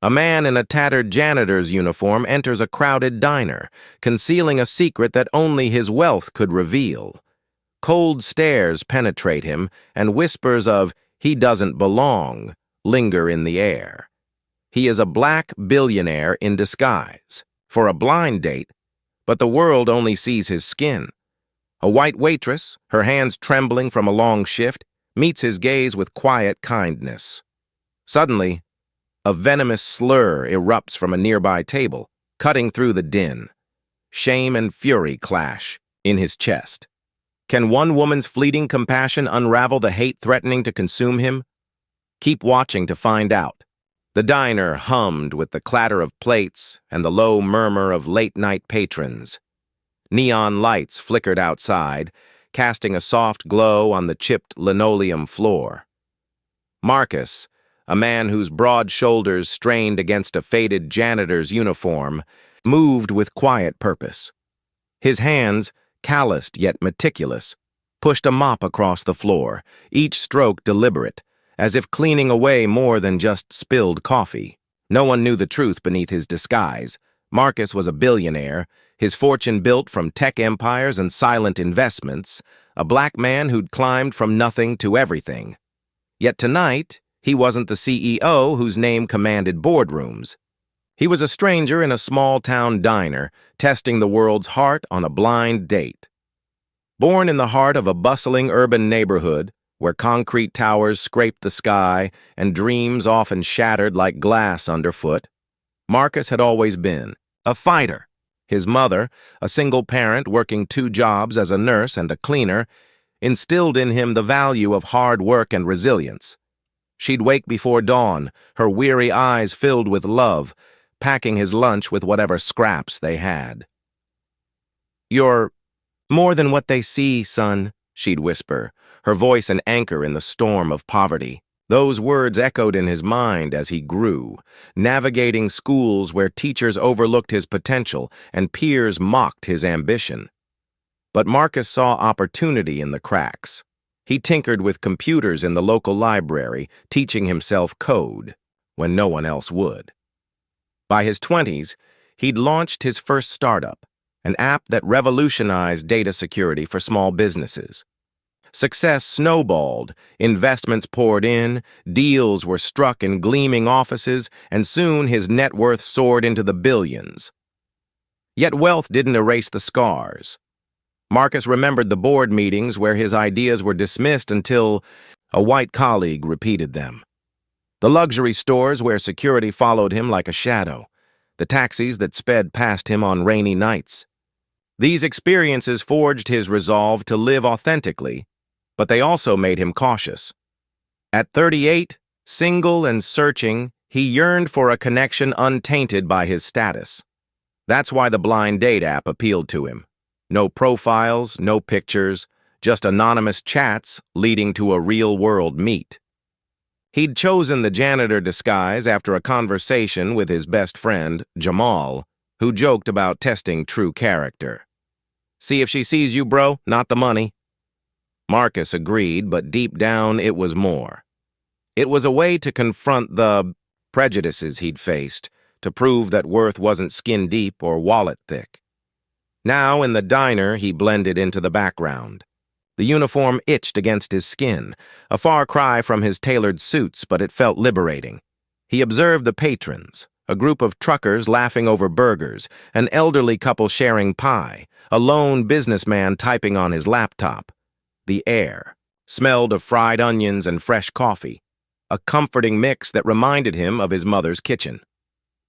A man in a tattered janitor's uniform enters a crowded diner, concealing a secret that only his wealth could reveal. Cold stares penetrate him, and whispers of, "he doesn't belong," linger in the air. He is a black billionaire in disguise, for a blind date, but the world only sees his skin. A white waitress, her hands trembling from a long shift, meets his gaze with quiet kindness. Suddenly, a venomous slur erupts from a nearby table, cutting through the din. Shame and fury clash in his chest. Can one woman's fleeting compassion unravel the hate threatening to consume him? Keep watching to find out. The diner hummed with the clatter of plates and the low murmur of late-night patrons. Neon lights flickered outside, casting a soft glow on the chipped linoleum floor. Marcus, a man whose broad shoulders strained against a faded janitor's uniform, moved with quiet purpose. His hands, calloused yet meticulous, pushed a mop across the floor, each stroke deliberate, as if cleaning away more than just spilled coffee. No one knew the truth beneath his disguise. Marcus was a billionaire, his fortune built from tech empires and silent investments, a black man who'd climbed from nothing to everything. Yet tonight, he wasn't the CEO whose name commanded boardrooms. He was a stranger in a small-town diner, testing the world's heart on a blind date. Born in the heart of a bustling urban neighborhood, where concrete towers scraped the sky and dreams often shattered like glass underfoot, Marcus had always been a fighter. His mother, a single parent working 2 jobs as a nurse and a cleaner, instilled in him the value of hard work and resilience. She'd wake before dawn, her weary eyes filled with love, packing his lunch with whatever scraps they had. "You're more than what they see, son," she'd whisper, her voice an anchor in the storm of poverty. Those words echoed in his mind as he grew, navigating schools where teachers overlooked his potential and peers mocked his ambition. But Marcus saw opportunity in the cracks. He tinkered with computers in the local library, teaching himself code when no one else would. By his 20s, he'd launched his first startup, an app that revolutionized data security for small businesses. Success snowballed, investments poured in, deals were struck in gleaming offices, and soon his net worth soared into the billions. Yet wealth didn't erase the scars. Marcus remembered the board meetings where his ideas were dismissed until a white colleague repeated them. The luxury stores where security followed him like a shadow. The taxis that sped past him on rainy nights. These experiences forged his resolve to live authentically, but they also made him cautious. At 38, single and searching, he yearned for a connection untainted by his status. That's why the blind date app appealed to him. No profiles, no pictures, just anonymous chats leading to a real-world meet. He'd chosen the janitor disguise after a conversation with his best friend, Jamal, who joked about testing true character. "See if she sees you, bro, not the money." Marcus agreed, but deep down it was more. It was a way to confront the prejudices he'd faced, to prove that worth wasn't skin-deep or wallet-thick. Now, in the diner, he blended into the background. The uniform itched against his skin, a far cry from his tailored suits, but it felt liberating. He observed the patrons, a group of truckers laughing over burgers, an elderly couple sharing pie, a lone businessman typing on his laptop. The air smelled of fried onions and fresh coffee, a comforting mix that reminded him of his mother's kitchen.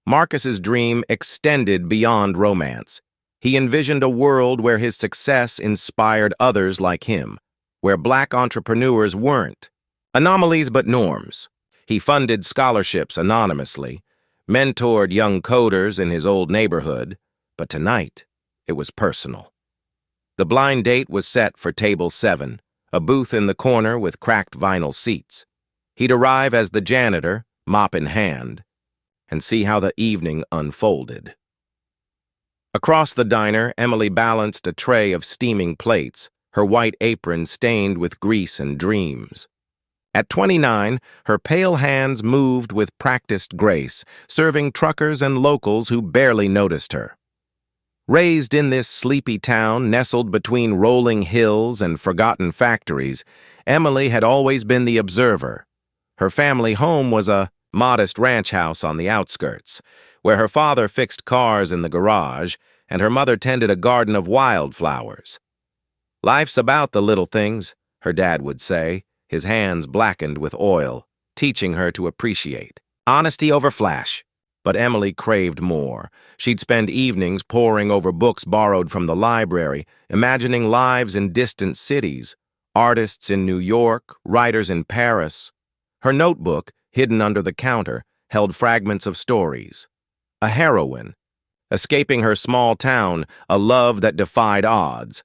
Marcus's dream extended beyond romance. He envisioned a world where his success inspired others like him, where black entrepreneurs weren't anomalies but norms. He funded scholarships anonymously, mentored young coders in his old neighborhood, but tonight it was personal. The blind date was set for table 7, a booth in the corner with cracked vinyl seats. He'd arrive as the janitor, mop in hand, and see how the evening unfolded. Across the diner, Emily balanced a tray of steaming plates, her white apron stained with grease and dreams. At 29, her pale hands moved with practiced grace, serving truckers and locals who barely noticed her. Raised in this sleepy town nestled between rolling hills and forgotten factories, Emily had always been the observer. Her family home was a modest ranch house on the outskirts, where her father fixed cars in the garage and her mother tended a garden of wildflowers. "Life's about the little things," her dad would say, his hands blackened with oil, teaching her to appreciate. Honesty over flash. But Emily craved more. She'd spend evenings poring over books borrowed from the library, imagining lives in distant cities, artists in New York, writers in Paris. Her notebook, hidden under the counter, held fragments of stories. A heroine, escaping her small town, a love that defied odds.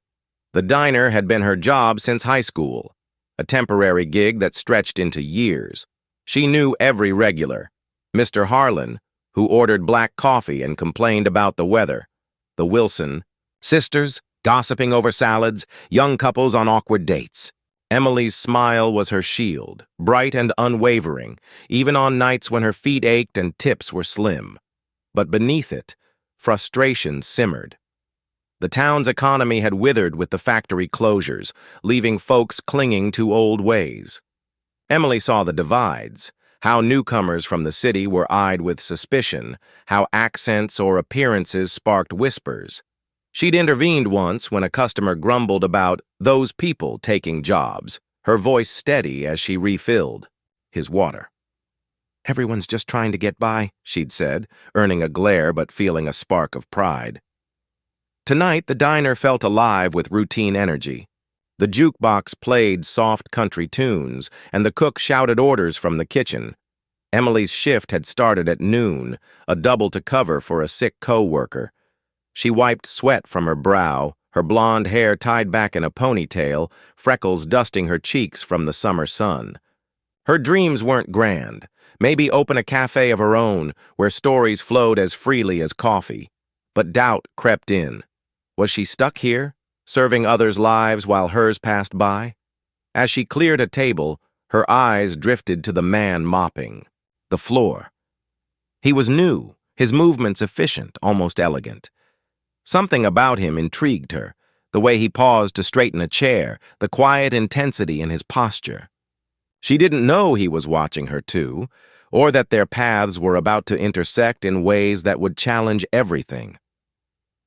The diner had been her job since high school, a temporary gig that stretched into years. She knew every regular. Mr. Harlan, who ordered black coffee and complained about the weather. The Wilson sisters, gossiping over salads, young couples on awkward dates. Emily's smile was her shield, bright and unwavering, even on nights when her feet ached and tips were slim. But beneath it, frustration simmered. The town's economy had withered with the factory closures, leaving folks clinging to old ways. Emily saw the divides, how newcomers from the city were eyed with suspicion, how accents or appearances sparked whispers. She'd intervened once when a customer grumbled about those people taking jobs, her voice steady as she refilled his water. "Everyone's just trying to get by," she'd said, earning a glare but feeling a spark of pride. Tonight, the diner felt alive with routine energy. The jukebox played soft country tunes, and the cook shouted orders from the kitchen. Emily's shift had started at noon, a double to cover for a sick co-worker. She wiped sweat from her brow, her blonde hair tied back in a ponytail, freckles dusting her cheeks from the summer sun. Her dreams weren't grand. Maybe open a cafe of her own, where stories flowed as freely as coffee. But doubt crept in. Was she stuck here, serving others' lives while hers passed by? As she cleared a table, her eyes drifted to the man mopping the floor. He was new, his movements efficient, almost elegant. Something about him intrigued her, the way he paused to straighten a chair, the quiet intensity in his posture. She didn't know he was watching her too, or that their paths were about to intersect in ways that would challenge everything.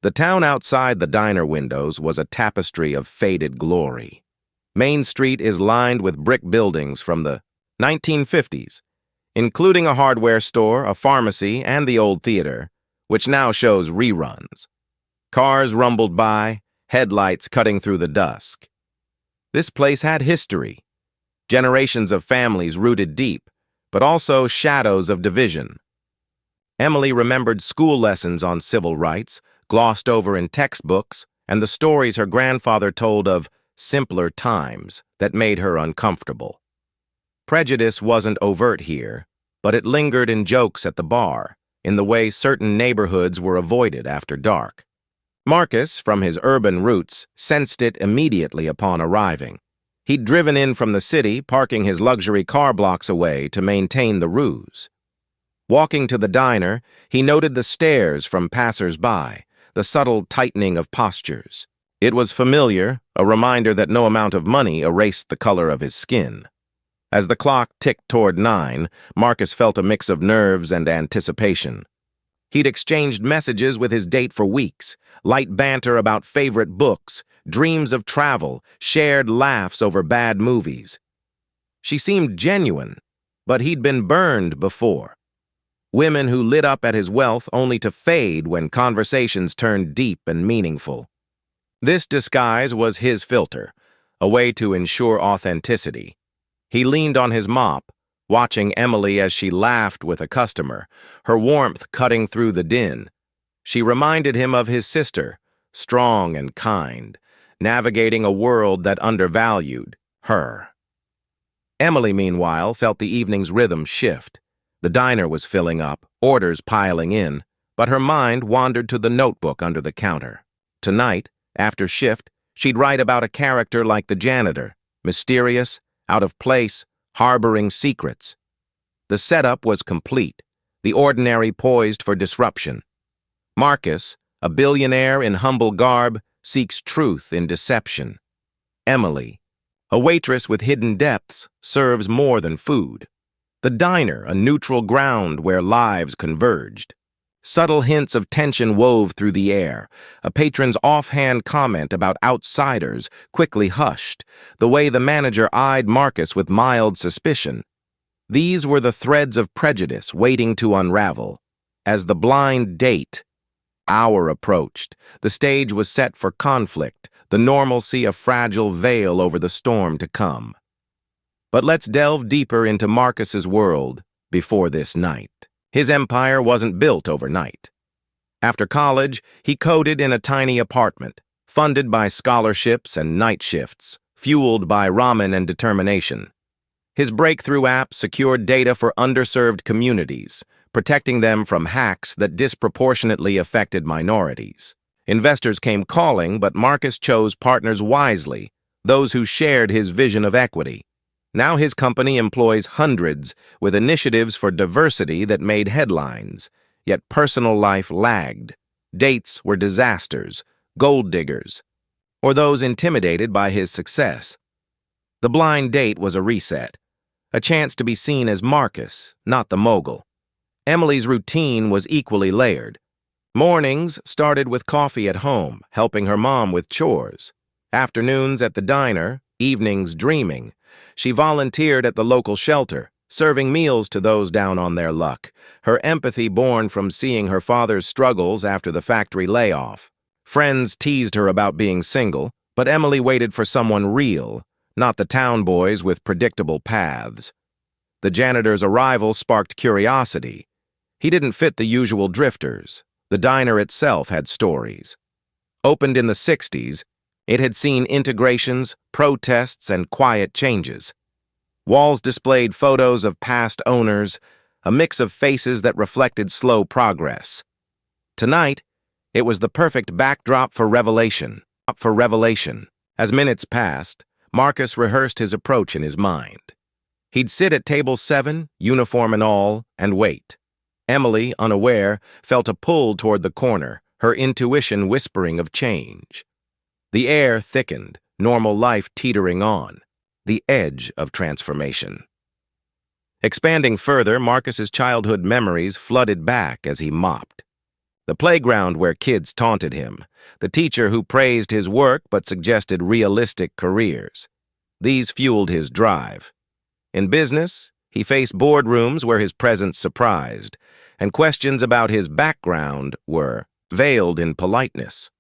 The town outside the diner windows was a tapestry of faded glory. Main Street is lined with brick buildings from the 1950s, including a hardware store, a pharmacy, and the old theater, which now shows reruns. Cars rumbled by, headlights cutting through the dusk. This place had history, generations of families rooted deep, but also shadows of division. Emily remembered school lessons on civil rights, glossed over in textbooks, and the stories her grandfather told of simpler times that made her uncomfortable. Prejudice wasn't overt here, but it lingered in jokes at the bar, in the way certain neighborhoods were avoided after dark. Marcus, from his urban roots, sensed it immediately upon arriving. He'd driven in from the city, parking his luxury car blocks away to maintain the ruse. Walking to the diner, he noted the stares from passers-by, the subtle tightening of postures. It was familiar, a reminder that no amount of money erased the color of his skin. As the clock ticked toward 9, Marcus felt a mix of nerves and anticipation. He'd exchanged messages with his date for weeks, light banter about favorite books, dreams of travel, shared laughs over bad movies. She seemed genuine, but he'd been burned before. Women who lit up at his wealth only to fade when conversations turned deep and meaningful. This disguise was his filter, a way to ensure authenticity. He leaned on his mop, watching Emily as she laughed with a customer, her warmth cutting through the din. She reminded him of his sister, strong and kind, navigating a world that undervalued her. Emily, meanwhile, felt the evening's rhythm shift. The diner was filling up, orders piling in, but her mind wandered to the notebook under the counter. Tonight, after shift, she'd write about a character like the janitor, mysterious, out of place, harboring secrets. The setup was complete, the ordinary poised for disruption. Marcus, a billionaire in humble garb, seeks truth in deception. Emily, a waitress with hidden depths, serves more than food. The diner, a neutral ground where lives converged. Subtle hints of tension wove through the air, a patron's offhand comment about outsiders quickly hushed, the way the manager eyed Marcus with mild suspicion. These were the threads of prejudice waiting to unravel. As the blind date hour approached, the stage was set for conflict, the normalcy a fragile veil over the storm to come. But let's delve deeper into Marcus's world before this night. His empire wasn't built overnight. After college, he coded in a tiny apartment, funded by scholarships and night shifts, fueled by ramen and determination. His breakthrough app secured data for underserved communities, protecting them from hacks that disproportionately affected minorities. Investors came calling, but Marcus chose partners wisely, those who shared his vision of equity. Now his company employs hundreds, with initiatives for diversity that made headlines, yet personal life lagged. Dates were disasters, gold diggers, or those intimidated by his success. The blind date was a reset, a chance to be seen as Marcus, not the mogul. Emily's routine was equally layered. Mornings started with coffee at home, helping her mom with chores. Afternoons at the diner, evenings dreaming. She volunteered at the local shelter, serving meals to those down on their luck, her empathy born from seeing her father's struggles after the factory layoff. Friends teased her about being single, but Emily waited for someone real, not the town boys with predictable paths. The janitor's arrival sparked curiosity. He didn't fit the usual drifters. The diner itself had stories. Opened in the 60s, it had seen integrations, protests, and quiet changes. Walls displayed photos of past owners, a mix of faces that reflected slow progress. Tonight, it was the perfect backdrop for revelation. As minutes passed, Marcus rehearsed his approach in his mind. He'd sit at table 7, uniform and all, and wait. Emily, unaware, felt a pull toward the corner, her intuition whispering of change. The air thickened, normal life teetering on, the edge of transformation. Expanding further, Marcus's childhood memories flooded back as he mopped. The playground where kids taunted him, the teacher who praised his work but suggested realistic careers. These fueled his drive. In business, he faced boardrooms where his presence surprised, and questions about his background were veiled in politeness.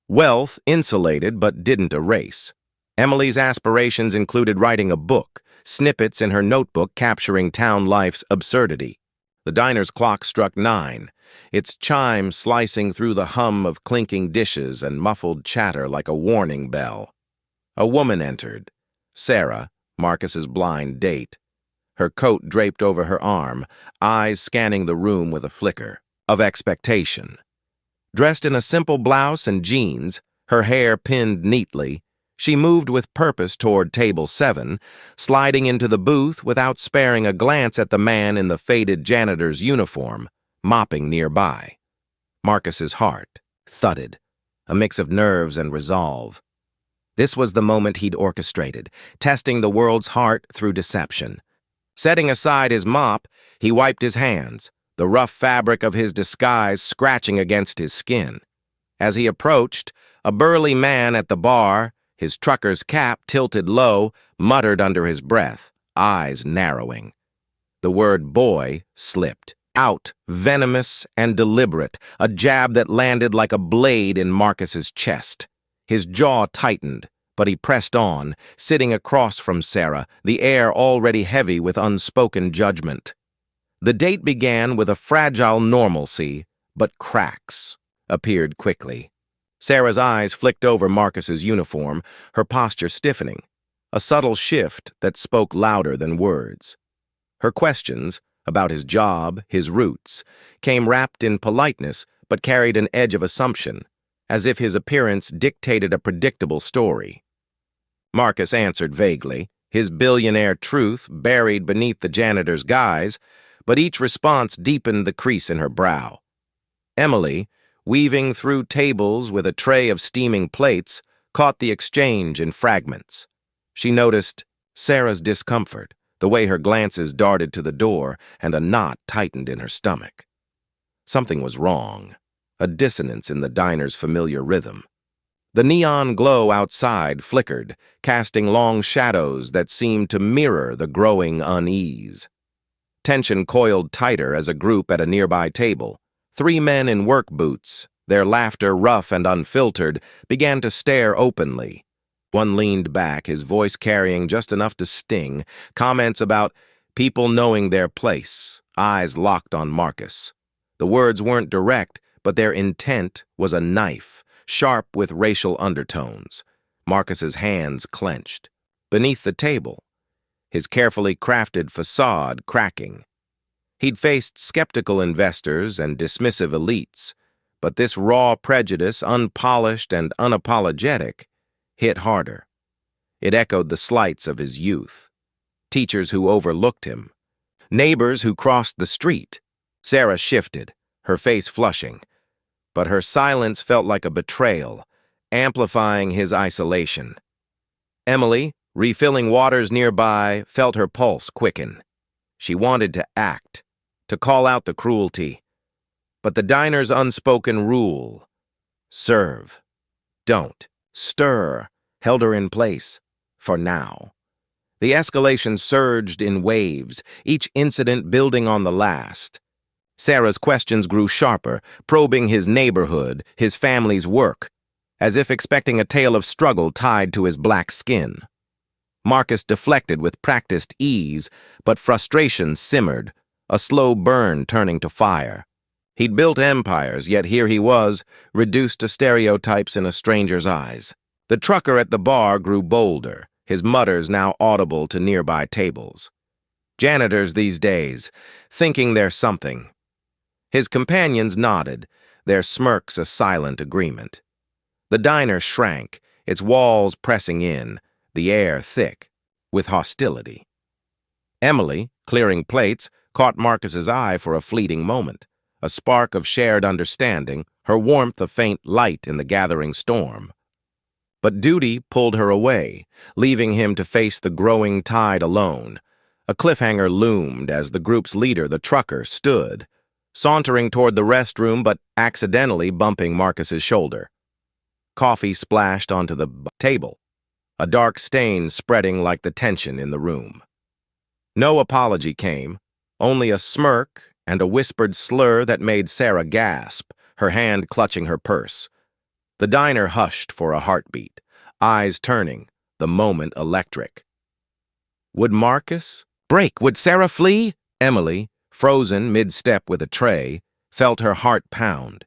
Wealth insulated but didn't erase. Emily's aspirations included writing a book, snippets in her notebook capturing town life's absurdity. The diner's clock struck 9, its chime slicing through the hum of clinking dishes and muffled chatter like a warning bell. A woman entered. Sarah, Marcus's blind date. Her coat draped over her arm, eyes scanning the room with a flicker of expectation. Dressed in a simple blouse and jeans, her hair pinned neatly, she moved with purpose toward table 7, sliding into the booth without sparing a glance at the man in the faded janitor's uniform, mopping nearby. Marcus's heart thudded, a mix of nerves and resolve. This was the moment he'd orchestrated, testing the world's heart through deception. Setting aside his mop, he wiped his hands, the rough fabric of his disguise scratching against his skin. As he approached, a burly man at the bar, his trucker's cap tilted low, muttered under his breath, eyes narrowing. The word boy slipped out, venomous and deliberate, a jab that landed like a blade in Marcus's chest. His jaw tightened, but he pressed on, sitting across from Sarah, the air already heavy with unspoken judgment. The date began with a fragile normalcy, but cracks appeared quickly. Sarah's eyes flicked over Marcus's uniform, her posture stiffening, a subtle shift that spoke louder than words. Her questions, about his job, his roots, came wrapped in politeness but carried an edge of assumption, as if his appearance dictated a predictable story. Marcus answered vaguely, his billionaire truth buried beneath the janitor's guise, but each response deepened the crease in her brow. Emily, weaving through tables with a tray of steaming plates, caught the exchange in fragments. She noticed Sarah's discomfort, the way her glances darted to the door, and a knot tightened in her stomach. Something was wrong, a dissonance in the diner's familiar rhythm. The neon glow outside flickered, casting long shadows that seemed to mirror the growing unease. Tension coiled tighter as a group at a nearby table. 3 men in work boots, their laughter rough and unfiltered, began to stare openly. One leaned back, his voice carrying just enough to sting, comments about people knowing their place, eyes locked on Marcus. The words weren't direct, but their intent was a knife, sharp with racial undertones. Marcus's hands clenched. Beneath the table, his carefully crafted facade cracking. He'd faced skeptical investors and dismissive elites, but this raw prejudice, unpolished and unapologetic, hit harder. It echoed the slights of his youth. Teachers who overlooked him. Neighbors who crossed the street. Sarah shifted, her face flushing. But her silence felt like a betrayal, amplifying his isolation. Emily, refilling waters nearby, felt her pulse quicken. She wanted to act, to call out the cruelty. But the diner's unspoken rule, serve, don't, stir, held her in place, for now. The escalation surged in waves, each incident building on the last. Sarah's questions grew sharper, probing his neighborhood, his family's work, as if expecting a tale of struggle tied to his black skin. Marcus deflected with practiced ease, but frustration simmered, a slow burn turning to fire. He'd built empires, yet here he was, reduced to stereotypes in a stranger's eyes. The trucker at the bar grew bolder, his mutters now audible to nearby tables. Janitors these days, thinking they're something. His companions nodded, their smirks a silent agreement. The diner shrank, its walls pressing in, the air thick with hostility. Emily, clearing plates, caught Marcus's eye for a fleeting moment, a spark of shared understanding, her warmth a faint light in the gathering storm. But duty pulled her away, leaving him to face the growing tide alone. A cliffhanger loomed as the group's leader, the trucker, stood, sauntering toward the restroom but accidentally bumping Marcus's shoulder. Coffee splashed onto the table, a dark stain spreading like the tension in the room. No apology came, only a smirk and a whispered slur that made Sarah gasp, her hand clutching her purse. The diner hushed for a heartbeat, eyes turning, the moment electric. Would Marcus break? Would Sarah flee? Emily, frozen mid-step with a tray, felt her heart pound.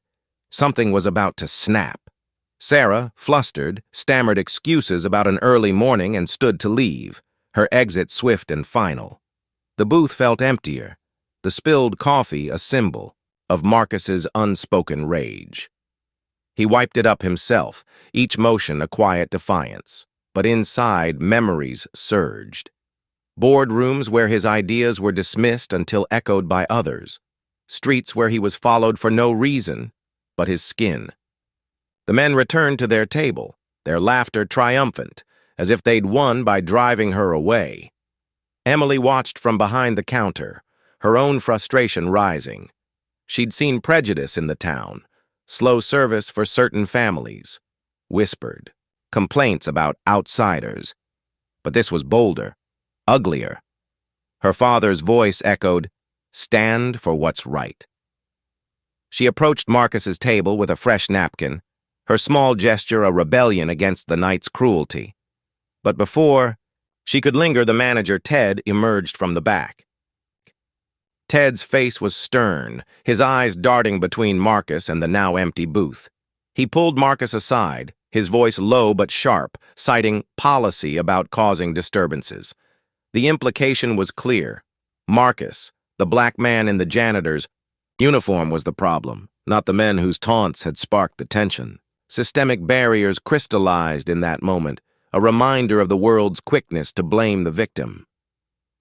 Something was about to snap. Sarah, flustered, stammered excuses about an early morning and stood to leave, her exit swift and final. The booth felt emptier, the spilled coffee a symbol of Marcus's unspoken rage. He wiped it up himself, each motion a quiet defiance, but inside memories surged. Boardrooms where his ideas were dismissed until echoed by others. Streets where he was followed for no reason but his skin. The men returned to their table, their laughter triumphant, as if they'd won by driving her away. Emily watched from behind the counter, her own frustration rising. She'd seen prejudice in the town, slow service for certain families, whispered, complaints about outsiders. But this was bolder, uglier. Her father's voice echoed, "Stand for what's right." She approached Marcus's table with a fresh napkin, her small gesture a rebellion against the night's cruelty. But before she could linger, the manager, Ted, emerged from the back. Ted's face was stern, his eyes darting between Marcus and the now empty booth. He pulled Marcus aside, his voice low but sharp, citing policy about causing disturbances. The implication was clear. Marcus, the black man in the janitor's uniform, was the problem, not the men whose taunts had sparked the tension. Systemic barriers crystallized in that moment, a reminder of the world's quickness to blame the victim.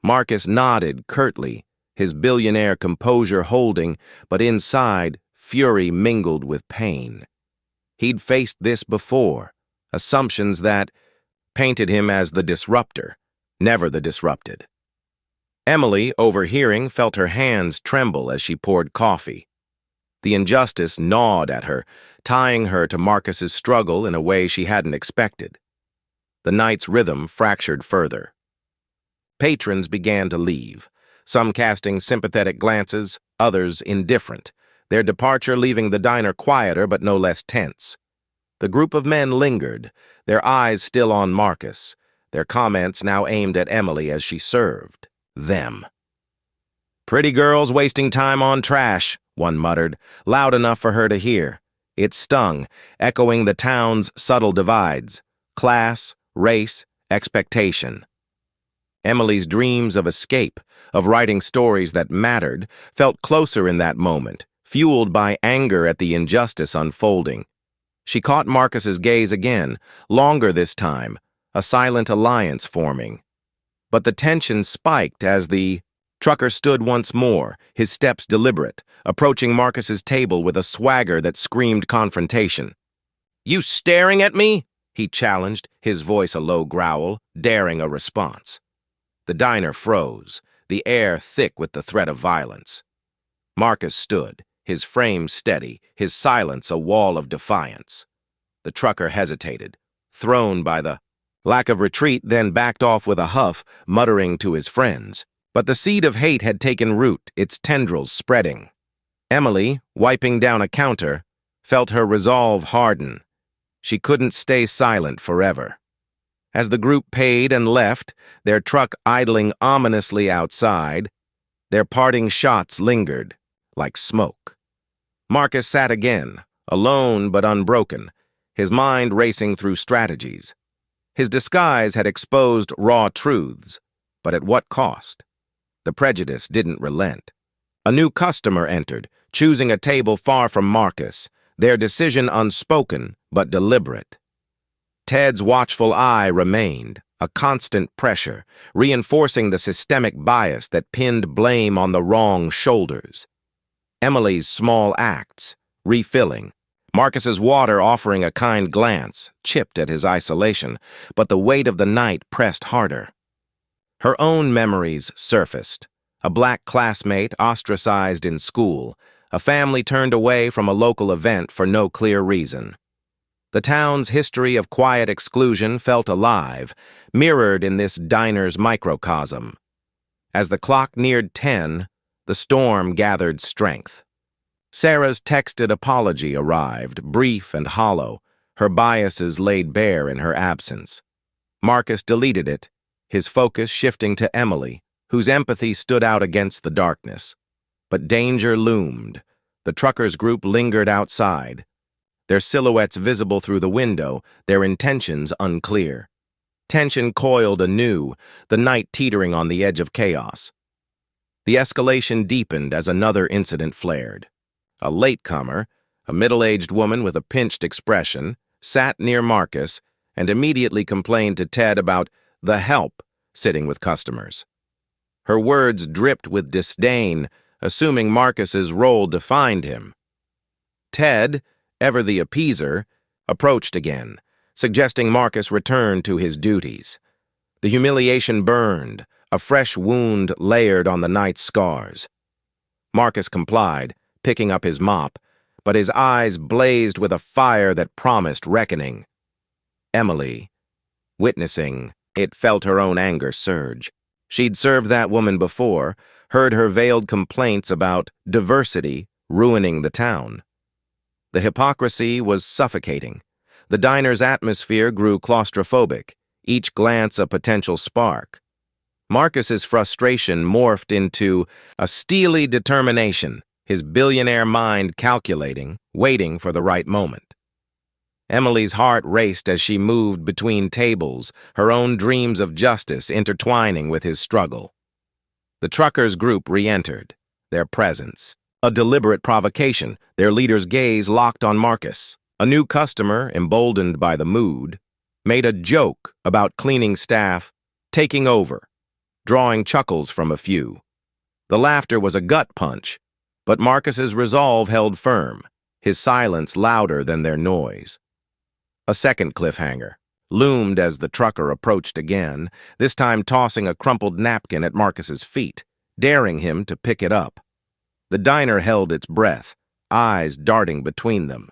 Marcus nodded curtly, his billionaire composure holding, but inside, fury mingled with pain. He'd faced this before, assumptions that painted him as the disruptor, never the disrupted. Emily, overhearing, felt her hands tremble as she poured coffee. The injustice gnawed at her, tying her to Marcus's struggle in a way she hadn't expected. The night's rhythm fractured further. Patrons began to leave, some casting sympathetic glances, others indifferent, their departure leaving the diner quieter but no less tense. The group of men lingered, their eyes still on Marcus, their comments now aimed at Emily as she served them. "Pretty girls wasting time on trash," one muttered, loud enough for her to hear. It stung, echoing the town's subtle divides: class, race, expectation. Emily's dreams of escape, of writing stories that mattered, felt closer in that moment, fueled by anger at the injustice unfolding. She caught Marcus's gaze again, longer this time, a silent alliance forming. But the tension spiked as the trucker stood once more, his steps deliberate, approaching Marcus's table with a swagger that screamed confrontation. "You staring at me?" he challenged, his voice a low growl, daring a response. The diner froze, the air thick with the threat of violence. Marcus stood, his frame steady, his silence a wall of defiance. The trucker hesitated, thrown by the lack of retreat, then backed off with a huff, muttering to his friends. But the seed of hate had taken root, its tendrils spreading. Emily, wiping down a counter, felt her resolve harden. She couldn't stay silent forever. As the group paid and left, their truck idling ominously outside, their parting shots lingered, like smoke. Marcus sat again, alone but unbroken, his mind racing through strategies. His disguise had exposed raw truths, but at what cost? The prejudice didn't relent. A new customer entered, choosing a table far from Marcus, their decision unspoken but deliberate. Ted's watchful eye remained, a constant pressure, reinforcing the systemic bias that pinned blame on the wrong shoulders. Emily's small acts, refilling, Marcus's water offering a kind glance, chipped at his isolation, but the weight of the night pressed harder. Her own memories surfaced, a black classmate ostracized in school, a family turned away from a local event for no clear reason. The town's history of quiet exclusion felt alive, mirrored in this diner's microcosm. As the clock neared 10, the storm gathered strength. Sarah's texted apology arrived, brief and hollow, her biases laid bare in her absence. Marcus deleted it, his focus shifting to Emily, whose empathy stood out against the darkness. But danger loomed. The truckers' group lingered outside, their silhouettes visible through the window, their intentions unclear. Tension coiled anew, the night teetering on the edge of chaos. The escalation deepened as another incident flared. A latecomer, a middle-aged woman with a pinched expression, sat near Marcus and immediately complained to Ted about the help sitting with customers. Her words dripped with disdain, assuming Marcus's role defined him. Ted, ever the appeaser, approached again, suggesting Marcus return to his duties. The humiliation burned, a fresh wound layered on the night's scars. Marcus complied, picking up his mop, but his eyes blazed with a fire that promised reckoning. Emily, witnessing it, felt her own anger surge. She'd served that woman before, heard her veiled complaints about diversity ruining the town. The hypocrisy was suffocating. The diner's atmosphere grew claustrophobic, each glance a potential spark. Marcus's frustration morphed into a steely determination, his billionaire mind calculating, waiting for the right moment. Emily's heart raced as she moved between tables, her own dreams of justice intertwining with his struggle. The truckers' group re-entered, their presence a deliberate provocation, their leader's gaze locked on Marcus. A new customer, emboldened by the mood, made a joke about cleaning staff taking over, drawing chuckles from a few. The laughter was a gut punch, but Marcus's resolve held firm, his silence louder than their noise. A second cliffhanger loomed as the trucker approached again, this time tossing a crumpled napkin at Marcus's feet, daring him to pick it up. The diner held its breath, eyes darting between them.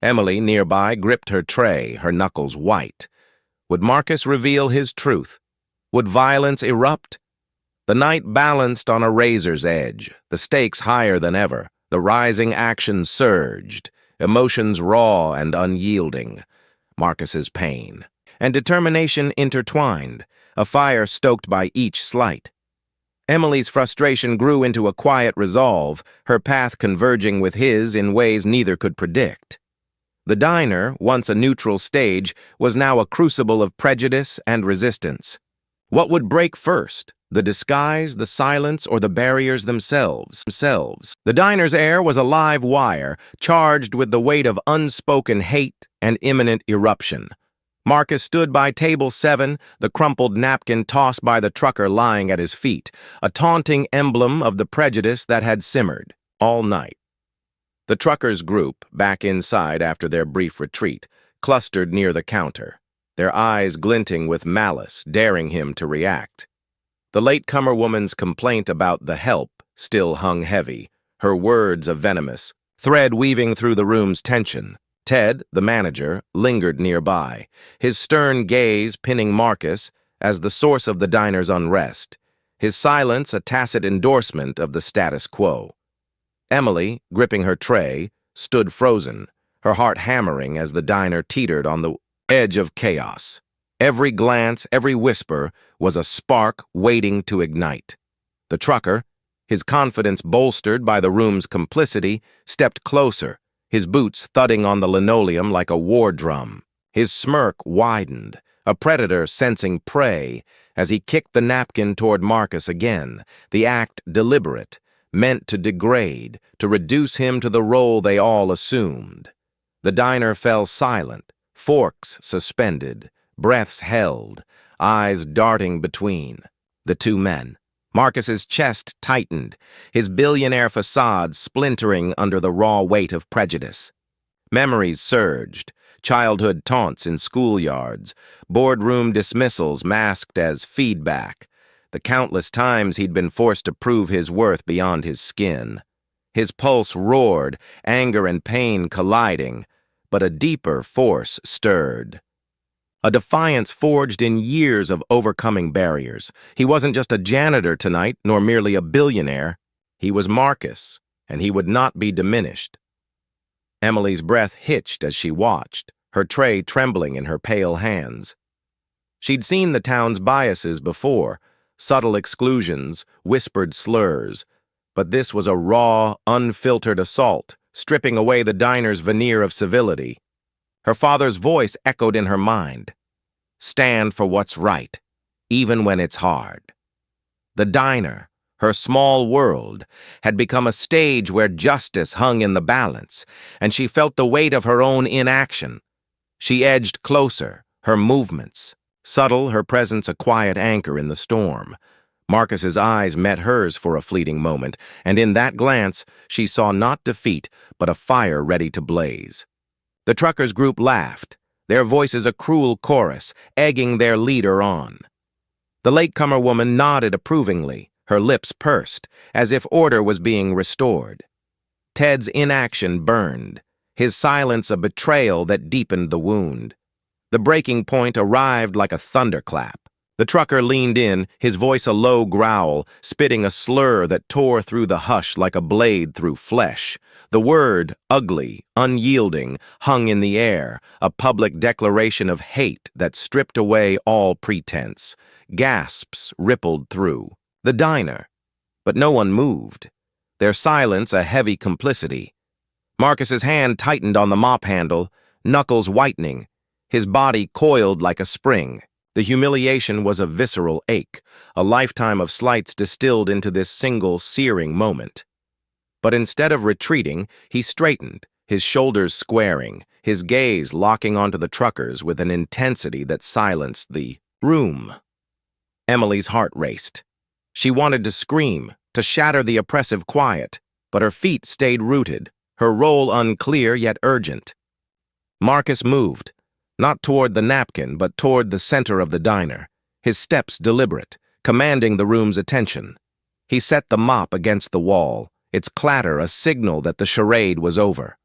Emily, nearby, gripped her tray, her knuckles white. Would Marcus reveal his truth? Would violence erupt? The night balanced on a razor's edge, the stakes higher than ever, the rising action surged, emotions raw and unyielding. Marcus's pain and determination intertwined, a fire stoked by each slight. Emily's frustration grew into a quiet resolve, her path converging with his in ways neither could predict. The diner, once a neutral stage, was now a crucible of prejudice and resistance. What would break first? The disguise, the silence, or the barriers themselves? The diner's air was a live wire, charged with the weight of unspoken hate and imminent eruption. Marcus stood by table 7, the crumpled napkin tossed by the trucker lying at his feet, a taunting emblem of the prejudice that had simmered all night. The truckers' group, back inside after their brief retreat, clustered near the counter, their eyes glinting with malice, daring him to react. The latecomer woman's complaint about the help still hung heavy, her words a venomous thread weaving through the room's tension. Ted, the manager, lingered nearby, his stern gaze pinning Marcus as the source of the diner's unrest, his silence a tacit endorsement of the status quo. Emily, gripping her tray, stood frozen, her heart hammering as the diner teetered on the edge of chaos. Every glance, every whisper was a spark waiting to ignite. The trucker, his confidence bolstered by the room's complicity, stepped closer, his boots thudding on the linoleum like a war drum. His smirk widened, a predator sensing prey, as he kicked the napkin toward Marcus again, the act deliberate, meant to degrade, to reduce him to the role they all assumed. The diner fell silent, forks suspended, breaths held, eyes darting between the two men. Marcus's chest tightened, his billionaire facade splintering under the raw weight of prejudice. Memories surged, childhood taunts in schoolyards, boardroom dismissals masked as feedback, the countless times he'd been forced to prove his worth beyond his skin. His pulse roared, anger and pain colliding, but a deeper force stirred. A defiance forged in years of overcoming barriers. He wasn't just a janitor tonight, nor merely a billionaire. He was Marcus, and he would not be diminished. Emily's breath hitched as she watched, her tray trembling in her pale hands. She'd seen the town's biases before, subtle exclusions, whispered slurs, but this was a raw, unfiltered assault, stripping away the diner's veneer of civility. Her father's voice echoed in her mind. Stand for what's right, even when it's hard. The diner, her small world, had become a stage where justice hung in the balance, and she felt the weight of her own inaction. She edged closer, her movements, subtle, her presence a quiet anchor in the storm. Marcus's eyes met hers for a fleeting moment, and in that glance she saw not defeat, but a fire ready to blaze. The truckers' group laughed, their voices a cruel chorus, egging their leader on. The latecomer woman nodded approvingly, her lips pursed, as if order was being restored. Ted's inaction burned, his silence a betrayal that deepened the wound. The breaking point arrived like a thunderclap. The trucker leaned in, his voice a low growl, spitting a slur that tore through the hush like a blade through flesh. The word, ugly, unyielding, hung in the air, a public declaration of hate that stripped away all pretense. Gasps rippled through the diner, but no one moved, their silence a heavy complicity. Marcus's hand tightened on the mop handle, knuckles whitening, his body coiled like a spring. The humiliation was a visceral ache, a lifetime of slights distilled into this single, searing moment. But instead of retreating, he straightened, his shoulders squaring, his gaze locking onto the truckers with an intensity that silenced the room. Emily's heart raced. She wanted to scream, to shatter the oppressive quiet, but her feet stayed rooted, her role unclear yet urgent. Marcus moved, not toward the napkin, but toward the center of the diner, his steps deliberate, commanding the room's attention. He set the mop against the wall, its clatter a signal that the charade was over.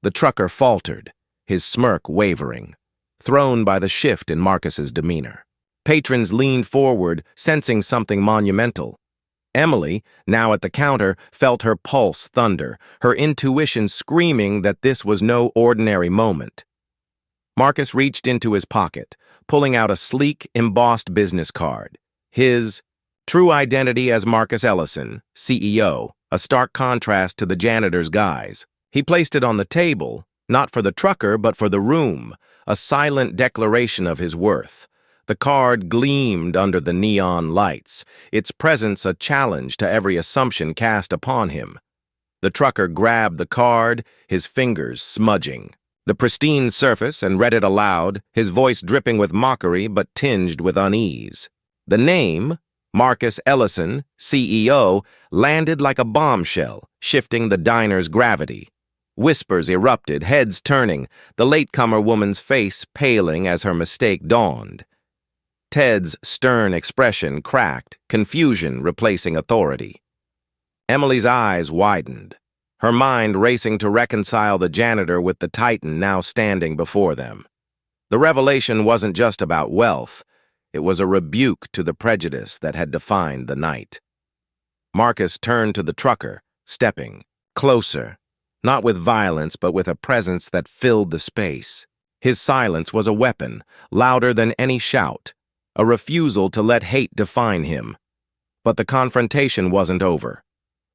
The trucker faltered, his smirk wavering, thrown by the shift in Marcus's demeanor. Patrons leaned forward, sensing something monumental. Emily, now at the counter, felt her pulse thunder, her intuition screaming that this was no ordinary moment. Marcus reached into his pocket, pulling out a sleek, embossed business card. His true identity as Marcus Ellison, CEO, a stark contrast to the janitor's guise. He placed it on the table, not for the trucker, but for the room, a silent declaration of his worth. The card gleamed under the neon lights, its presence a challenge to every assumption cast upon him. The trucker grabbed the card, his fingers smudging the pristine surface, and read it aloud, his voice dripping with mockery but tinged with unease. The name, Marcus Ellison, CEO, landed like a bombshell, shifting the diner's gravity. Whispers erupted, heads turning, the latecomer woman's face paling as her mistake dawned. Ted's stern expression cracked, confusion replacing authority. Emily's eyes widened, her mind racing to reconcile the janitor with the titan now standing before them. The revelation wasn't just about wealth, it was a rebuke to the prejudice that had defined the night. Marcus turned to the trucker, stepping closer, not with violence but with a presence that filled the space. His silence was a weapon, louder than any shout, a refusal to let hate define him. But the confrontation wasn't over.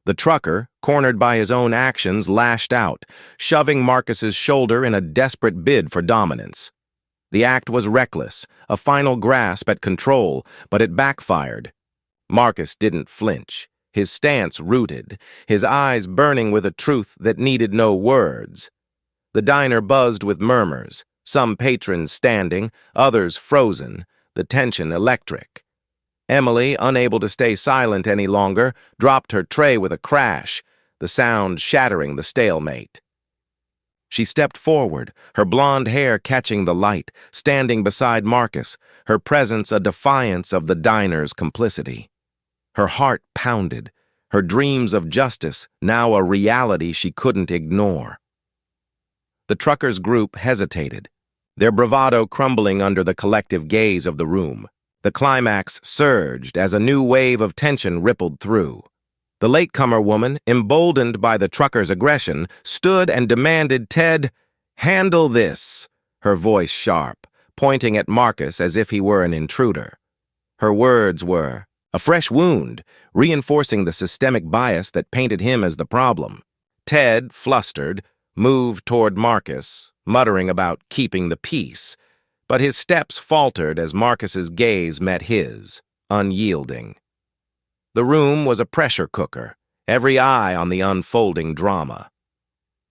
The trucker, cornered by his own actions, lashed out, shoving Marcus's shoulder in a desperate bid for dominance. The act was reckless, a final grasp at control, but it backfired. Marcus didn't flinch, his stance rooted, his eyes burning with a truth that needed no words. The diner buzzed with murmurs, some patrons standing, others frozen, the tension electric. Emily, unable to stay silent any longer, dropped her tray with a crash, the sound shattering the stalemate. She stepped forward, her blonde hair catching the light, standing beside Marcus, her presence a defiance of the diner's complicity. Her heart pounded, her dreams of justice now a reality she couldn't ignore. The truckers' group hesitated, their bravado crumbling under the collective gaze of the room. The climax surged as a new wave of tension rippled through. The latecomer woman, emboldened by the trucker's aggression, stood and demanded Ted, "Handle this," her voice sharp, pointing at Marcus as if he were an intruder. Her words were a fresh wound, reinforcing the systemic bias that painted him as the problem. Ted, flustered, moved toward Marcus, muttering about keeping the peace, but his steps faltered as Marcus's gaze met his, unyielding. The room was a pressure cooker, every eye on the unfolding drama.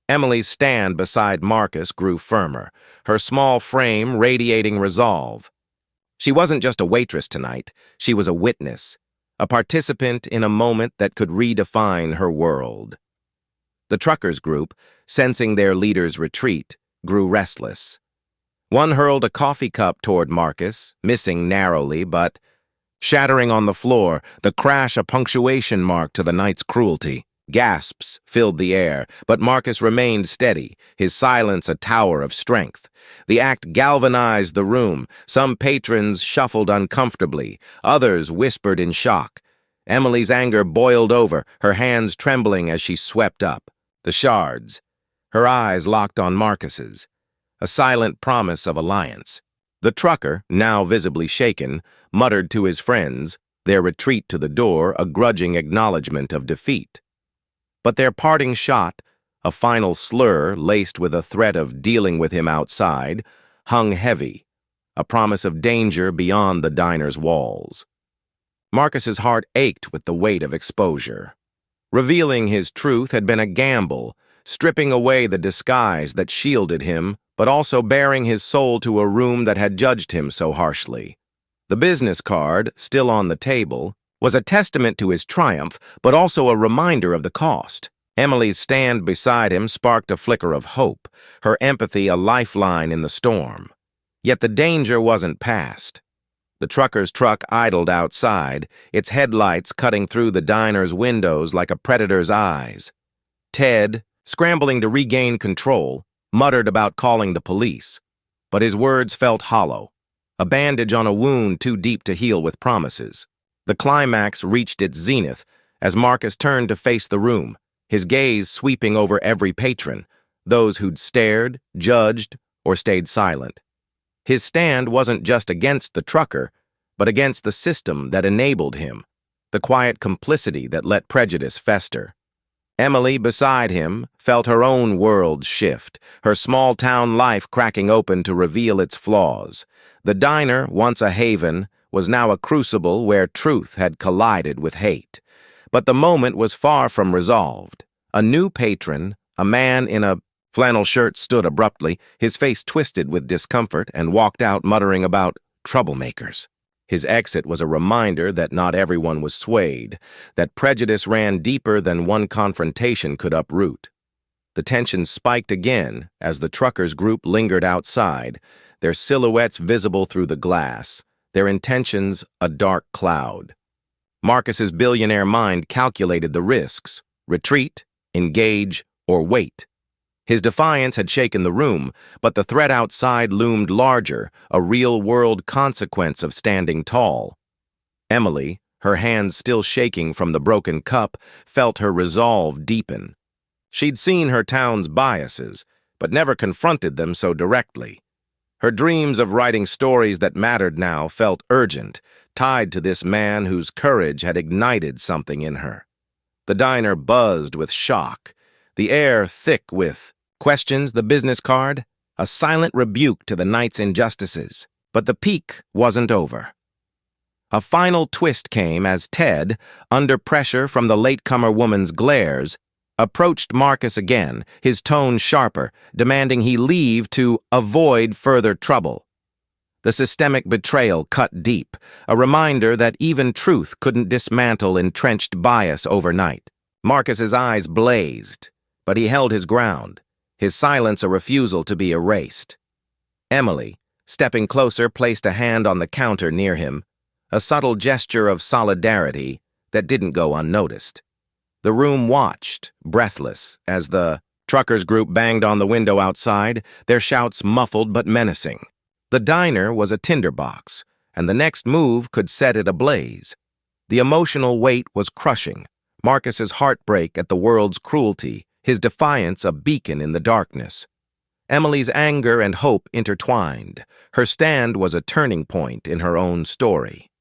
Emily's stand beside Marcus grew firmer, her small frame radiating resolve. She wasn't just a waitress tonight, she was a witness, a participant in a moment that could redefine her world. The truckers' group, sensing their leader's retreat, grew restless. One hurled a coffee cup toward Marcus, missing narrowly, but shattering on the floor, the crash a punctuation mark to the night's cruelty. Gasps filled the air, but Marcus remained steady, his silence a tower of strength. The act galvanized the room. Some patrons shuffled uncomfortably, others whispered in shock. Emily's anger boiled over, her hands trembling as she swept up. The shards. Her eyes locked on Marcus's. A silent promise of alliance. The trucker, now visibly shaken, muttered to his friends, their retreat to the door a grudging acknowledgement of defeat. But their parting shot, a final slur laced with a threat of dealing with him outside, hung heavy, a promise of danger beyond the diner's walls. Marcus's heart ached with the weight of exposure. Revealing his truth had been a gamble, stripping away the disguise that shielded him, but also bearing his soul to a room that had judged him so harshly. The business card, still on the table, was a testament to his triumph, but also a reminder of the cost. Emily's stand beside him sparked a flicker of hope, her empathy a lifeline in the storm. Yet the danger wasn't past. The trucker's truck idled outside, its headlights cutting through the diner's windows like a predator's eyes. Ted, scrambling to regain control, muttered about calling the police, but his words felt hollow, a bandage on a wound too deep to heal with promises. The climax reached its zenith as Marcus turned to face the room, his gaze sweeping over every patron, those who'd stared, judged, or stayed silent. His stand wasn't just against the trucker, but against the system that enabled him, the quiet complicity that let prejudice fester. Emily, beside him, felt her own world shift, her small-town life cracking open to reveal its flaws. The diner, once a haven, was now a crucible where truth had collided with hate. But the moment was far from resolved. A new patron, a man in a flannel shirt, stood abruptly, his face twisted with discomfort, and walked out muttering about troublemakers. His exit was a reminder that not everyone was swayed, that prejudice ran deeper than one confrontation could uproot. The tension spiked again as the truckers' group lingered outside, their silhouettes visible through the glass, their intentions a dark cloud. Marcus's billionaire mind calculated the risks: retreat, engage, or wait. His defiance had shaken the room, but the threat outside loomed larger, a real-world consequence of standing tall. Emily, her hands still shaking from the broken cup, felt her resolve deepen. She'd seen her town's biases, but never confronted them so directly. Her dreams of writing stories that mattered now felt urgent, tied to this man whose courage had ignited something in her. The diner buzzed with shock, the air thick with questions, the business card, a silent rebuke to the night's injustices. But the peak wasn't over. A final twist came as Ted, under pressure from the latecomer woman's glares, approached Marcus again, his tone sharper, demanding he leave to avoid further trouble. The systemic betrayal cut deep, a reminder that even truth couldn't dismantle entrenched bias overnight. Marcus's eyes blazed, but he held his ground, his silence a refusal to be erased. Emily, stepping closer, placed a hand on the counter near him, a subtle gesture of solidarity that didn't go unnoticed. The room watched, breathless, as the truckers' group banged on the window outside, their shouts muffled but menacing. The diner was a tinderbox, and the next move could set it ablaze. The emotional weight was crushing, Marcus's heartbreak at the world's cruelty, his defiance a beacon in the darkness. Emily's anger and hope intertwined. Her stand was a turning point in her own story.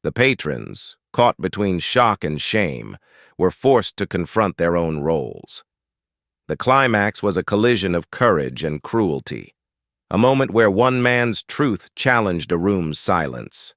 The patrons, caught between shock and shame, were forced to confront their own roles. The climax was a collision of courage and cruelty, a moment where one man's truth challenged a room's silence.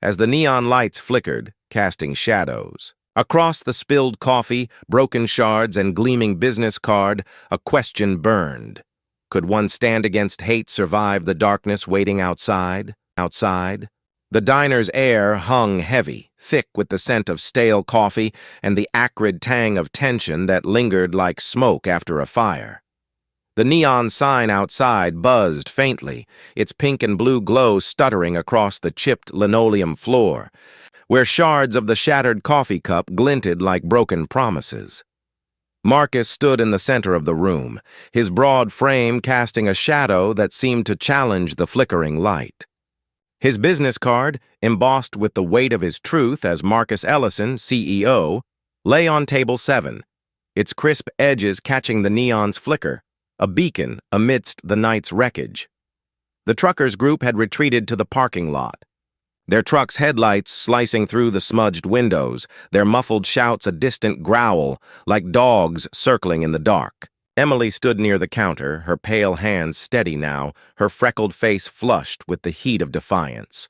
As the neon lights flickered, casting shadows, across the spilled coffee, broken shards, and gleaming business card, a question burned. Could one stand against hate, survive the darkness waiting outside? The diner's air hung heavy, thick with the scent of stale coffee and the acrid tang of tension that lingered like smoke after a fire. The neon sign outside buzzed faintly, its pink and blue glow stuttering across the chipped linoleum floor, where shards of the shattered coffee cup glinted like broken promises. Marcus stood in the center of the room, his broad frame casting a shadow that seemed to challenge the flickering light. His business card, embossed with the weight of his truth as Marcus Ellison, CEO, lay on table 7, its crisp edges catching the neon's flicker, a beacon amidst the night's wreckage. The truckers' group had retreated to the parking lot, their truck's headlights slicing through the smudged windows, their muffled shouts a distant growl, like dogs circling in the dark. Emily stood near the counter, her pale hands steady now, her freckled face flushed with the heat of defiance.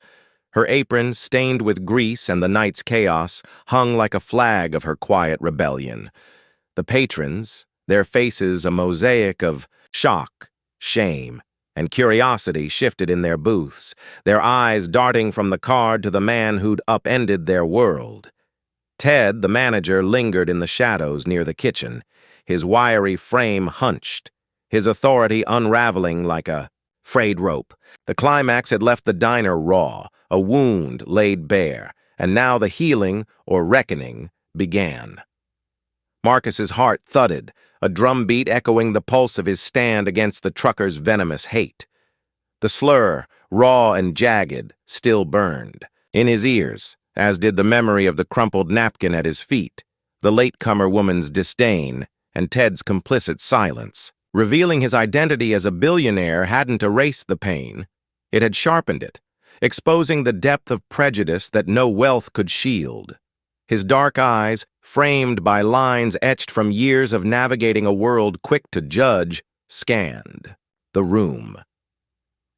Her apron, stained with grease and the night's chaos, hung like a flag of her quiet rebellion. The patrons, their faces a mosaic of shock, shame, and curiosity shifted in their booths, their eyes darting from the card to the man who'd upended their world. Ted, the manager, lingered in the shadows near the kitchen, his wiry frame hunched, his authority unraveling like a frayed rope. The climax had left the diner raw, a wound laid bare, and now the healing, or reckoning, began. Marcus's heart thudded, a drumbeat echoing the pulse of his stand against the trucker's venomous hate. The slur, raw and jagged, still burned in his ears, as did the memory of the crumpled napkin at his feet, the latecomer woman's disdain, and Ted's complicit silence. Revealing his identity as a billionaire hadn't erased the pain. It had sharpened it, exposing the depth of prejudice that no wealth could shield. His dark eyes, framed by lines etched from years of navigating a world quick to judge, scanned the room.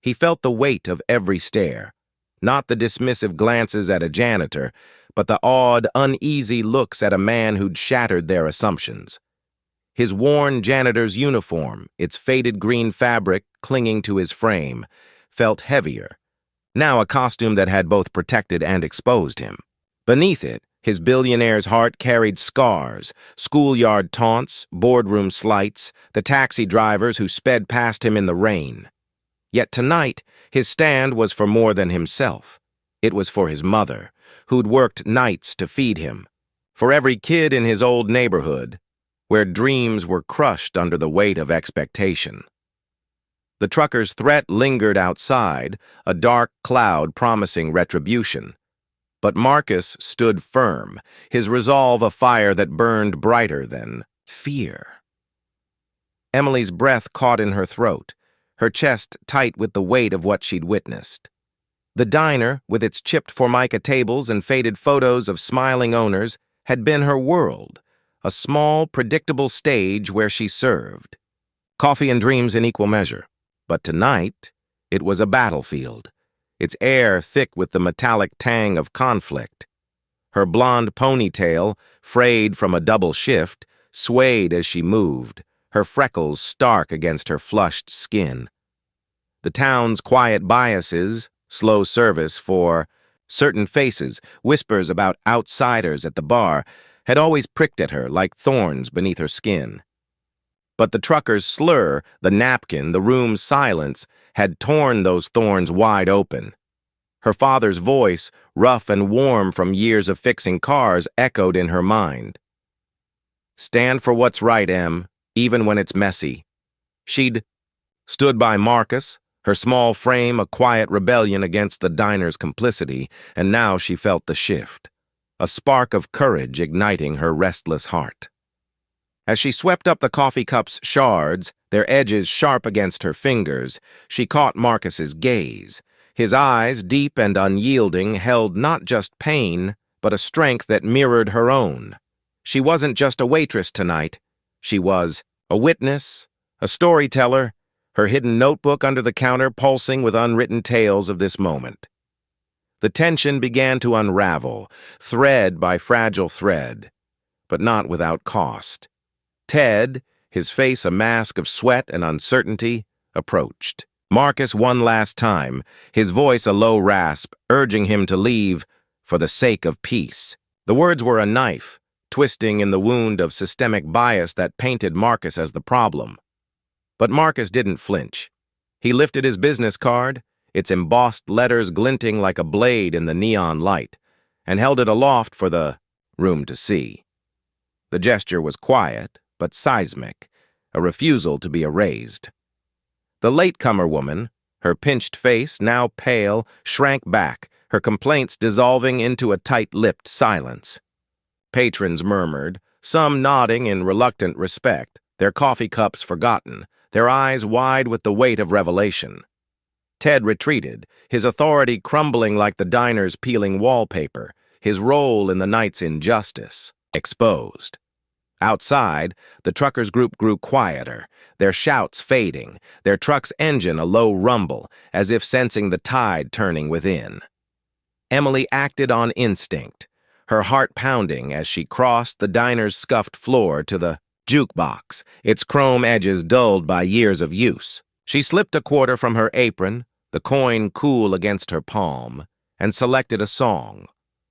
He felt the weight of every stare, not the dismissive glances at a janitor, but the awed, uneasy looks at a man who'd shattered their assumptions. His worn janitor's uniform, its faded green fabric clinging to his frame, felt heavier, now a costume that had both protected and exposed him. Beneath it, his billionaire's heart carried scars, schoolyard taunts, boardroom slights, the taxi drivers who sped past him in the rain. Yet tonight, his stand was for more than himself. It was for his mother, who'd worked nights to feed him, for every kid in his old neighborhood, where dreams were crushed under the weight of expectation. The trucker's threat lingered outside, a dark cloud promising retribution. But Marcus stood firm, his resolve a fire that burned brighter than fear. Emily's breath caught in her throat, her chest tight with the weight of what she'd witnessed. The diner, with its chipped formica tables and faded photos of smiling owners, had been her world, a small, predictable stage where she served. Coffee and dreams in equal measure. But tonight, it was a battlefield, its air thick with the metallic tang of conflict. Her blonde ponytail, frayed from a double shift, swayed as she moved, her freckles stark against her flushed skin. The town's quiet biases, slow service for certain faces, whispers about outsiders at the bar, had always pricked at her like thorns beneath her skin. But the trucker's slur, the napkin, the room's silence, had torn those thorns wide open. Her father's voice, rough and warm from years of fixing cars, echoed in her mind. Stand for what's right, Em, even when it's messy. She'd stood by Marcus, her small frame a quiet rebellion against the diner's complicity, and now she felt the shift, a spark of courage igniting her restless heart. As she swept up the coffee cup's shards, their edges sharp against her fingers, she caught Marcus's gaze. His eyes, deep and unyielding, held not just pain, but a strength that mirrored her own. She wasn't just a waitress tonight. She was a witness, a storyteller, her hidden notebook under the counter pulsing with unwritten tales of this moment. The tension began to unravel, thread by fragile thread, but not without cost. Ted, his face a mask of sweat and uncertainty, approached. Marcus one last time, his voice a low rasp, urging him to leave for the sake of peace. The words were a knife, twisting in the wound of systemic bias that painted Marcus as the problem. But Marcus didn't flinch. He lifted his business card, its embossed letters glinting like a blade in the neon light, and held it aloft for the room to see. The gesture was quiet, but seismic, a refusal to be erased. The latecomer woman, her pinched face now pale, shrank back, her complaints dissolving into a tight-lipped silence. Patrons murmured, some nodding in reluctant respect, their coffee cups forgotten, their eyes wide with the weight of revelation. Ted retreated, his authority crumbling like the diner's peeling wallpaper, his role in the night's injustice exposed. Outside, the truckers' group grew quieter, their shouts fading, their truck's engine a low rumble, as if sensing the tide turning within. Emily acted on instinct, her heart pounding as she crossed the diner's scuffed floor to the jukebox, its chrome edges dulled by years of use. She slipped a quarter from her apron, the coin cool against her palm, and selected a song,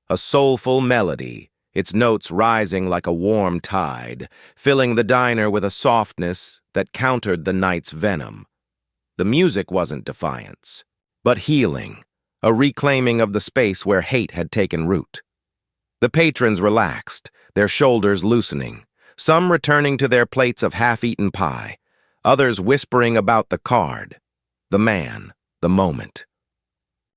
a soulful melody, its notes rising like a warm tide, filling the diner with a softness that countered the night's venom. The music wasn't defiance, but healing, a reclaiming of the space where hate had taken root. The patrons relaxed, their shoulders loosening, some returning to their plates of half-eaten pie, others whispering about the card, the man, the moment.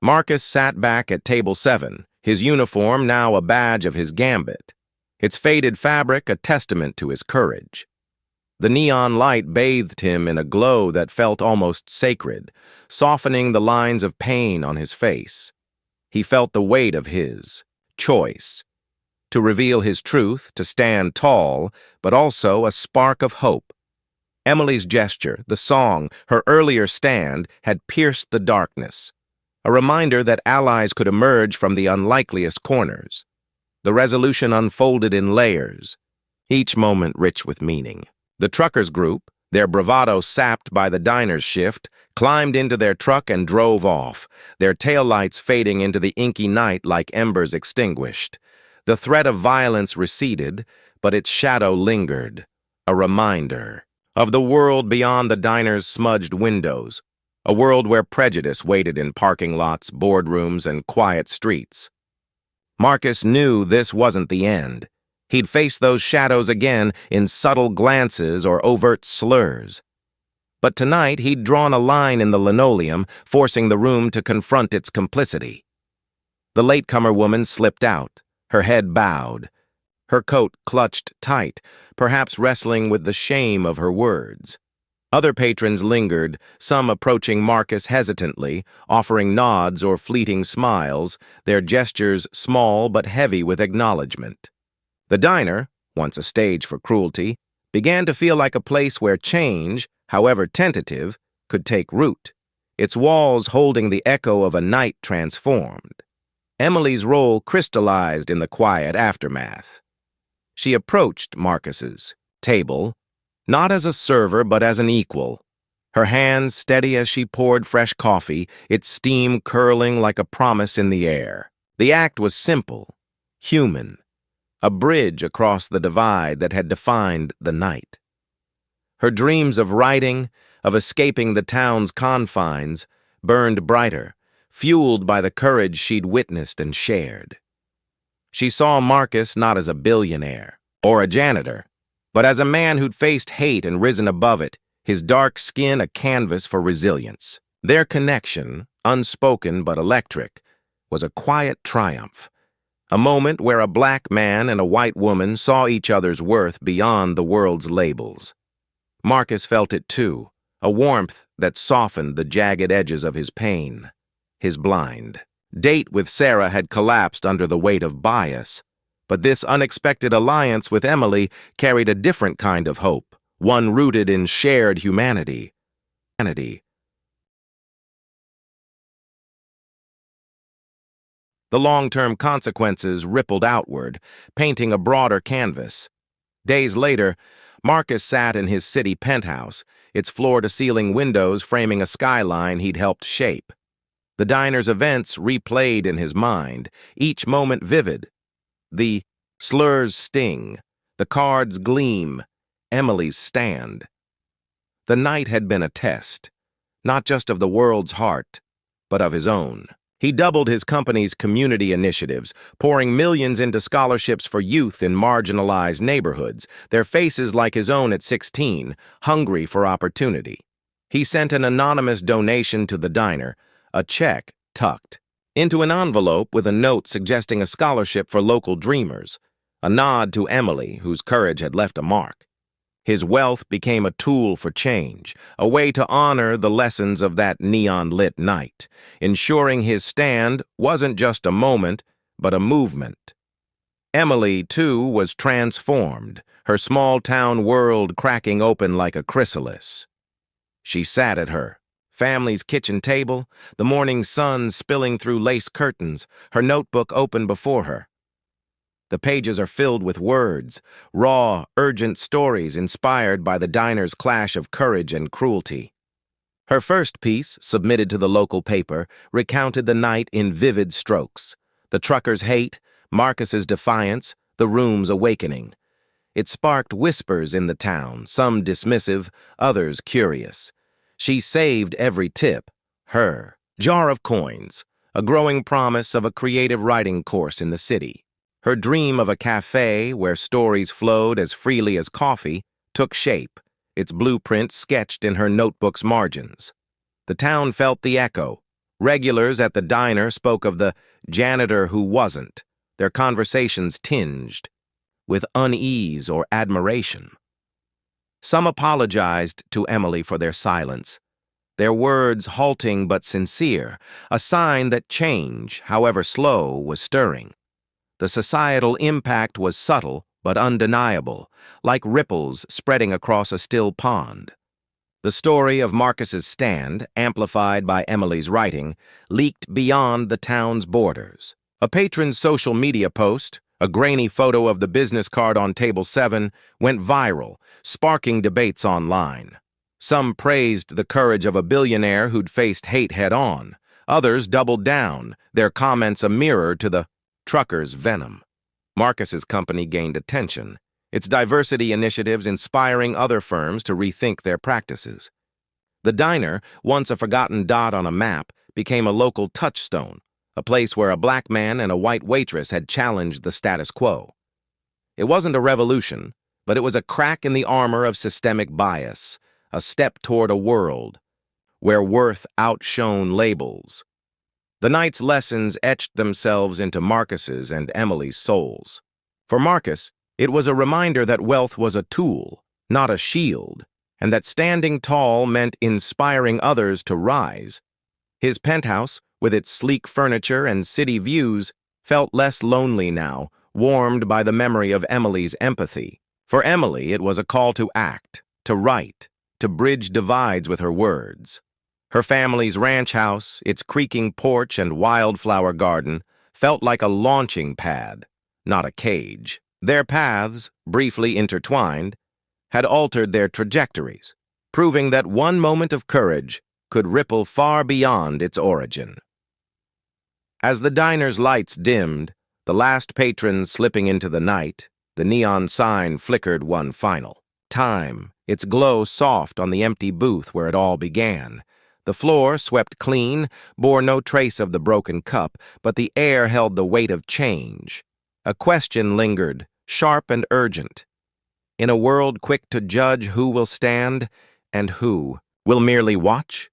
Marcus sat back at table 7, his uniform now a badge of his gambit, its faded fabric a testament to his courage. The neon light bathed him in a glow that felt almost sacred, softening the lines of pain on his face. He felt the weight of his choice, to reveal his truth, to stand tall, but also a spark of hope. Emily's gesture, the song, her earlier stand, had pierced the darkness, a reminder that allies could emerge from the unlikeliest corners. The resolution unfolded in layers, each moment rich with meaning. The truckers' group, their bravado sapped by the diner's shift, climbed into their truck and drove off, their taillights fading into the inky night like embers extinguished. The threat of violence receded, but its shadow lingered, a reminder of the world beyond the diner's smudged windows, a world where prejudice waited in parking lots, boardrooms, and quiet streets. Marcus knew this wasn't the end. He'd face those shadows again in subtle glances or overt slurs. But tonight he'd drawn a line in the linoleum, forcing the room to confront its complicity. The latecomer woman slipped out, her head bowed, her coat clutched tight, perhaps wrestling with the shame of her words. Other patrons lingered, some approaching Marcus hesitantly, offering nods or fleeting smiles, their gestures small but heavy with acknowledgement. The diner, once a stage for cruelty, began to feel like a place where change, however tentative, could take root, its walls holding the echo of a night transformed. Emily's role crystallized in the quiet aftermath. She approached Marcus's table, not as a server but as an equal, her hands steady as she poured fresh coffee, its steam curling like a promise in the air. The act was simple, human, a bridge across the divide that had defined the night. Her dreams of writing, of escaping the town's confines, burned brighter, fueled by the courage she'd witnessed and shared. She saw Marcus not as a billionaire or a janitor, but as a man who'd faced hate and risen above it, his dark skin a canvas for resilience. Their connection, unspoken but electric, was a quiet triumph, a moment where a black man and a white woman saw each other's worth beyond the world's labels. Marcus felt it too, a warmth that softened the jagged edges of his pain, his blind. Date with Sarah had collapsed under the weight of bias, but this unexpected alliance with Emily carried a different kind of hope, one rooted in shared humanity. The long-term consequences rippled outward, painting a broader canvas. Days later, Marcus sat in his city penthouse, its floor-to-ceiling windows framing a skyline he'd helped shape. The diner's events replayed in his mind, each moment vivid. The slurs sting, the cards gleam, Emily's stand. The night had been a test, not just of the world's heart, but of his own. He doubled his company's community initiatives, pouring millions into scholarships for youth in marginalized neighborhoods, their faces like his own at 16, hungry for opportunity. He sent an anonymous donation to the diner, a check tucked into an envelope with a note suggesting a scholarship for local dreamers, a nod to Emily, whose courage had left a mark. His wealth became a tool for change, a way to honor the lessons of that neon-lit night, ensuring his stand wasn't just a moment, but a movement. Emily, too, was transformed, her small-town world cracking open like a chrysalis. She sat at her family's kitchen table, the morning sun spilling through lace curtains, her notebook open before her. The pages are filled with words, raw, urgent stories inspired by the diner's clash of courage and cruelty. Her first piece, submitted to the local paper, recounted the night in vivid strokes. The trucker's hate, Marcus's defiance, the room's awakening. It sparked whispers in the town, some dismissive, others curious. She saved every tip, her jar of coins, a growing promise of a creative writing course in the city. Her dream of a cafe where stories flowed as freely as coffee took shape, its blueprint sketched in her notebook's margins. The town felt the echo. Regulars at the diner spoke of the janitor who wasn't, their conversations tinged with unease or admiration. Some apologized to Emily for their silence, their words halting but sincere, a sign that change, however slow, was stirring. The societal impact was subtle but undeniable, like ripples spreading across a still pond. The story of Marcus's stand, amplified by Emily's writing, leaked beyond the town's borders. A patron's social media post, a grainy photo of the business card on table 7, went viral, sparking debates online. Some praised the courage of a billionaire who'd faced hate head-on. Others doubled down, their comments a mirror to the trucker's venom. Marcus's company gained attention, its diversity initiatives inspiring other firms to rethink their practices. The diner, once a forgotten dot on a map, became a local touchstone, a place where a black man and a white waitress had challenged the status quo. It wasn't a revolution, but it was a crack in the armor of systemic bias, a step toward a world where worth outshone labels. The night's lessons etched themselves into Marcus's and Emily's souls. For Marcus, it was a reminder that wealth was a tool, not a shield, and that standing tall meant inspiring others to rise. His penthouse, with its sleek furniture and city views, felt less lonely now, warmed by the memory of Emily's empathy. For Emily, it was a call to act, to write, to bridge divides with her words. Her family's ranch house, its creaking porch and wildflower garden, felt like a launching pad, not a cage. Their paths, briefly intertwined, had altered their trajectories, proving that one moment of courage could ripple far beyond its origin. As the diner's lights dimmed, the last patron slipping into the night, the neon sign flickered one final time, its glow soft on the empty booth where it all began. The floor, swept clean, bore no trace of the broken cup, but the air held the weight of change. A question lingered, sharp and urgent. In a world quick to judge who will stand and who will merely watch,